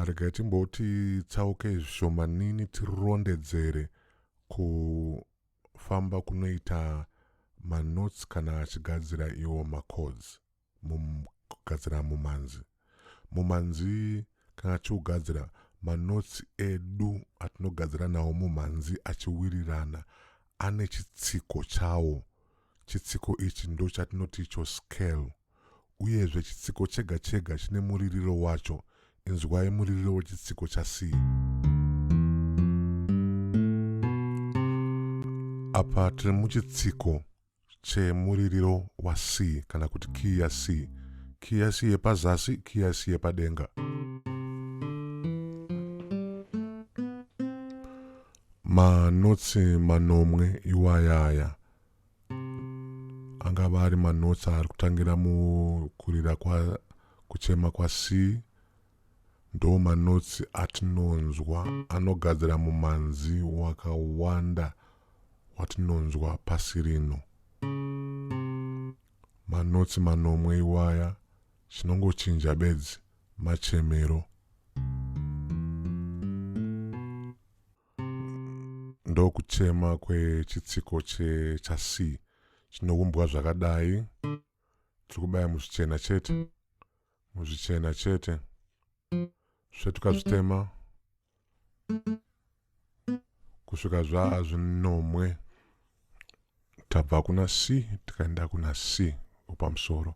Regai timboti tsauke zvishomanini tirondedzere kufamba kunoita manotes kana achigadzira iwo machords kugadzira mumanzi. Mumanzi kana achigadzira manotes edu atinogadzira nawo mumanzi achiwirirana ane chitsiko chawo. Chitsiko ichi ndo chatinoti icho scale. Uyezve chitsiko chega chega chine muririro wacho. Inzwai muririro wechitsiko cha C. Apa tiri muchitsiko chemuririro wa C kana kuti key ya C. Key ya C yepazasi, key ya C yepadenga. Manotsi manomwe iwayaya angava ari manotsi ari kutangira mukurira kwa kuchema kwa C. Ndo manotsi atinonzwa anogadzira mumanzi wakawanda watinonzwa pasi rino. Manotsi manomwe iwaya chinongochinja bedzi machemero. Ndo kuchema kwechitsiko cha C chinoumbwa zvakadai. Tiri kubaya muzvichena chete, muzvichena chete. Tukazvitema kusvika zvinomwe tabva kuna C tikaenda kuna C pamusoro.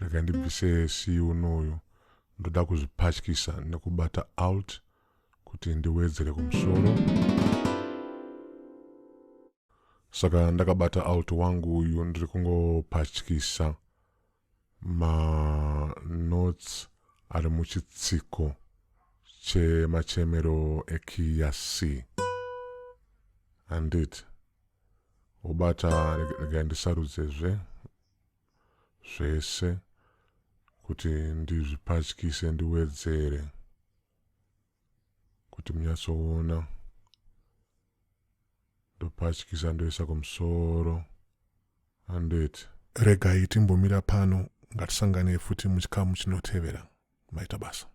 Regai ndibvise C unoyu, ndoda kuzvipatyisa nekubata alt kuti ndiwedzere kumusoro. Saka ndakabata alt wangu uyu ndiri kungopatyisa manotes ari muchitsiko chemachemero ekey ya C. Handiti obata regai ndisarudzezve zvese kuti ndizvipatyise ndiwedzere kuti munyatsoona. Ndopatyisa ndoisa kumusoro. Handiti regai timbomira pano, ngatisangane futi muchikamu chinotevera. Maita basa.